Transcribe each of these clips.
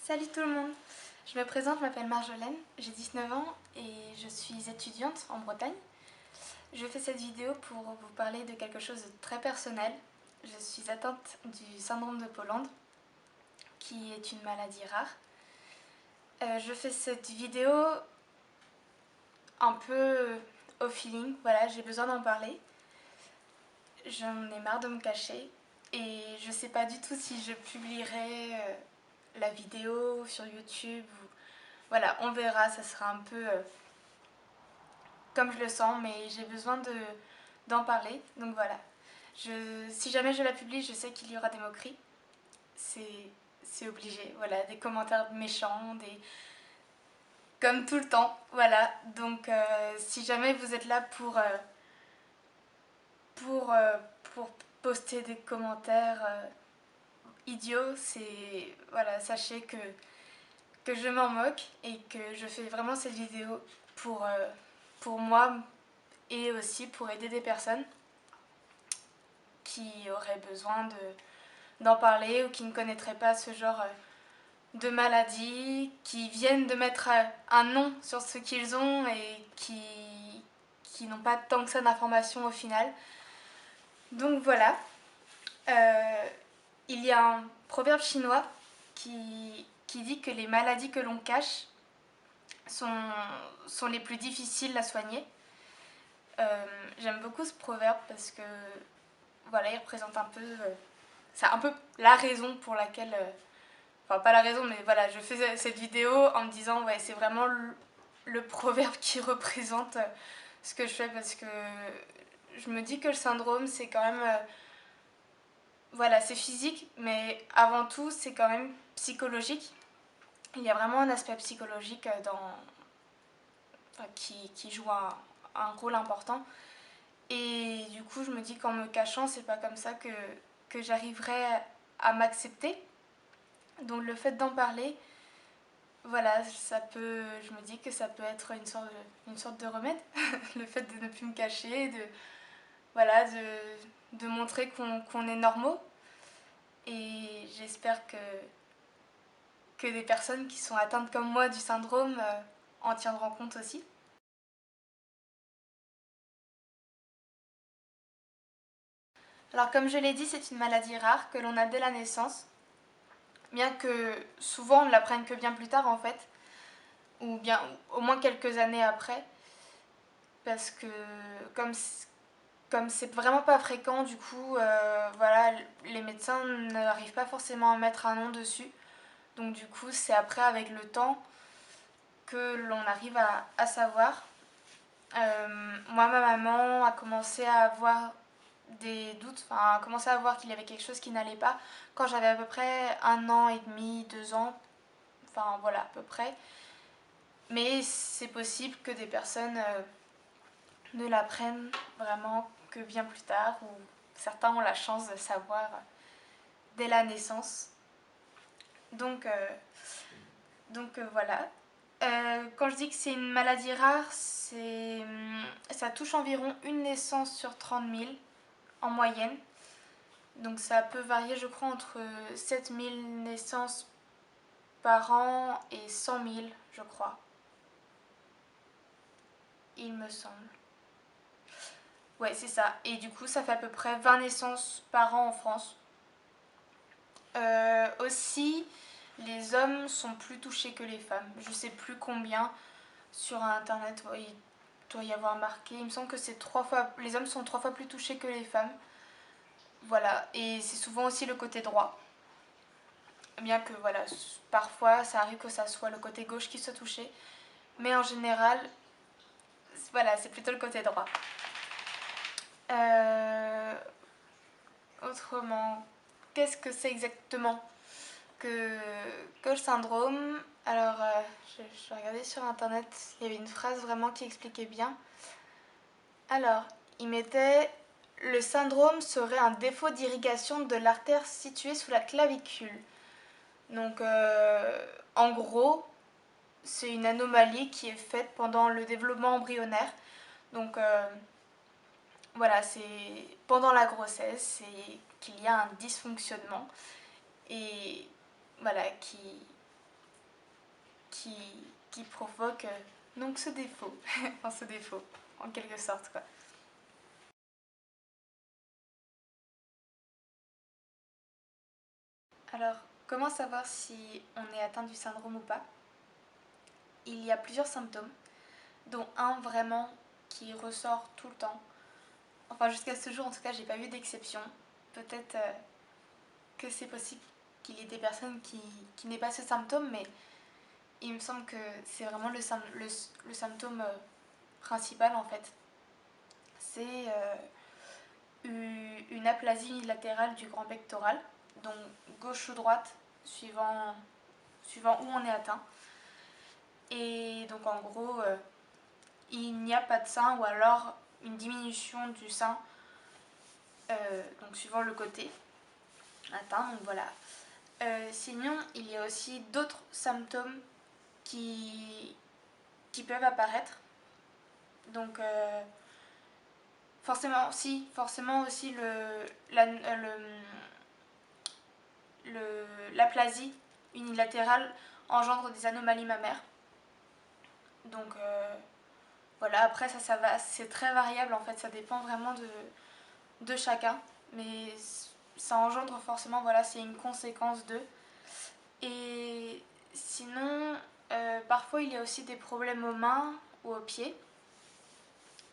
Salut tout le monde, je me présente, je m'appelle Marjolaine, j'ai 19 ans et je suis étudiante en Bretagne. Je fais cette vidéo pour vous parler de quelque chose de très personnel. Je suis atteinte du syndrome de Poland, qui est une maladie rare. Je fais cette vidéo un peu au feeling, voilà, j'ai besoin d'en parler. J'en ai marre de me cacher et je sais pas du tout si je publierai la vidéo sur YouTube. Voilà, on verra, ça sera un peu comme je le sens, mais j'ai besoin d'en parler. Donc voilà, si jamais je la publie, je sais qu'il y aura des moqueries. C'est obligé, voilà, des commentaires méchants, comme tout le temps, voilà. Donc si jamais vous êtes là pour, euh, pour poster des commentaires idiots, voilà, sachez que je m'en moque et que je fais vraiment cette vidéo pour moi et aussi pour aider des personnes qui auraient besoin d'en parler ou qui ne connaîtraient pas ce genre de maladie, qui viennent de mettre un nom sur ce qu'ils ont et qui n'ont pas tant que ça d'informations au final. Donc voilà, il y a un proverbe chinois qui dit que les maladies que l'on cache sont les plus difficiles à soigner. J'aime beaucoup ce proverbe parce que voilà, il représente un peu c'est un peu la raison pour laquelle enfin pas la raison, mais voilà, je fais cette vidéo en me disant ouais, c'est vraiment le proverbe qui représente ce que je fais, parce que je me dis que le syndrome c'est quand même voilà, c'est physique, mais avant tout c'est quand même psychologique. Il y a vraiment un aspect psychologique qui joue un rôle important. Et du coup, je me dis qu'en me cachant, c'est pas comme ça que j'arriverai à m'accepter. Donc le fait d'en parler, voilà, je me dis que ça peut être une sorte de remède. Le fait de ne plus me cacher, voilà, de montrer qu'on est normaux. Et j'espère que des personnes qui sont atteintes comme moi du syndrome en tiendront compte aussi. Alors comme je l'ai dit, c'est une maladie rare que l'on a dès la naissance, bien que souvent on ne l'apprenne que bien plus tard en fait, ou bien au moins quelques années après, parce que comme c'est vraiment pas fréquent, du coup, voilà, les médecins n'arrivent pas forcément à mettre un nom dessus. Donc du coup, c'est après, avec le temps, que l'on arrive à savoir. Moi, ma maman a commencé à avoir des doutes, enfin, a commencé à voir qu'il y avait quelque chose qui n'allait pas quand j'avais à peu près 1 an et demi, 2 ans, enfin voilà, à peu près. Mais c'est possible que des personnes ne l'apprennent vraiment que bien plus tard, ou certains ont la chance de savoir dès la naissance. Donc, voilà. Quand je dis que c'est une maladie rare, ça touche environ une naissance sur 30 000 en moyenne. Donc ça peut varier, je crois, entre 7 000 naissances par an et 100 000, je crois. Il me semble. Ouais, c'est ça. Et du coup, ça fait à peu près 20 naissances par an en France. Aussi, les hommes sont plus touchés que les femmes. Je sais plus combien. Sur internet, il doit y avoir marqué. Il me semble que c'est 3 fois. Les hommes sont 3 fois plus touchés que les femmes. Voilà. Et c'est souvent aussi le côté droit. Bien que voilà, parfois ça arrive que ça soit le côté gauche qui soit touché. Mais en général, voilà, c'est plutôt le côté droit. Autrement, qu'est-ce que c'est exactement que le syndrome? Alors, je regardais sur internet, il y avait une phrase vraiment qui expliquait bien. Alors, il mettait: le syndrome serait un défaut d'irrigation de l'artère située sous la clavicule. Donc, en gros, c'est une anomalie qui est faite pendant le développement embryonnaire. Donc, voilà, c'est pendant la grossesse, c'est qu'il y a un dysfonctionnement et voilà qui, qui provoque donc ce défaut, enfin ce défaut, en quelque sorte quoi. Alors, comment savoir si on est atteint du syndrome ou pas? Il y a plusieurs symptômes, dont un vraiment qui ressort tout le temps. Enfin, jusqu'à ce jour, en tout cas, j'ai pas vu d'exception. Peut-être que c'est possible qu'il y ait des personnes qui n'aient pas ce symptôme, mais il me semble que c'est vraiment le symptôme principal en fait. C'est une aplasie unilatérale du grand pectoral, donc gauche ou droite, suivant où on est atteint. Et donc en gros, il n'y a pas de sein ou alors une diminution du sein, donc suivant le côté atteint. Donc voilà. Sinon, il y a aussi d'autres symptômes qui peuvent apparaître. Donc forcément aussi l'aplasie unilatérale engendre des anomalies mammaires. Donc voilà, après ça va, c'est très variable en fait, ça dépend vraiment de chacun, mais ça engendre forcément, voilà, c'est une conséquence de. Et sinon, parfois il y a aussi des problèmes aux mains ou aux pieds,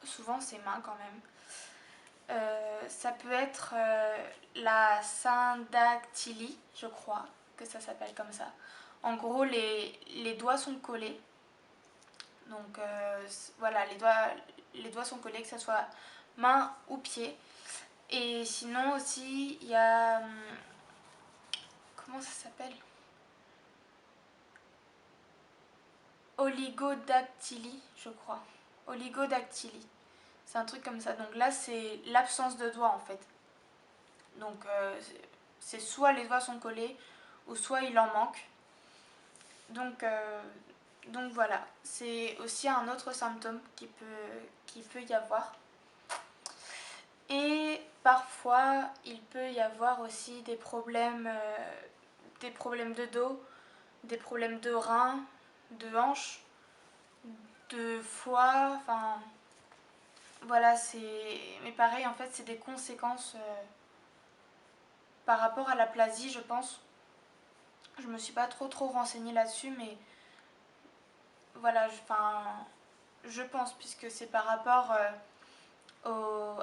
souvent c'est mains quand même. Ça peut être la syndactylie, je crois que ça s'appelle comme ça. En gros, les doigts sont collés. Donc voilà, les doigts sont collés, que ce soit main ou pied. Et sinon aussi, il y a... comment ça s'appelle? Oligodactylie, je crois. Oligodactylie. C'est un truc comme ça. Donc là, c'est l'absence de doigts en fait. Donc c'est soit les doigts sont collés ou soit il en manque. Donc voilà, c'est aussi un autre symptôme qui peut y avoir. Et parfois, il peut y avoir aussi des problèmes de dos, des problèmes de reins, de hanches, de foie, enfin voilà, c'est... Mais pareil, en fait, c'est des conséquences par rapport à l'aplasie, je pense. Je me suis pas trop renseignée là-dessus, mais voilà, je pense, puisque c'est par rapport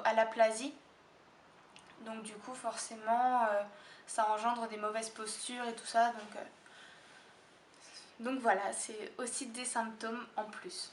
à l'aplasie. Donc du coup, forcément, ça engendre des mauvaises postures et tout ça. Donc voilà, c'est aussi des symptômes en plus.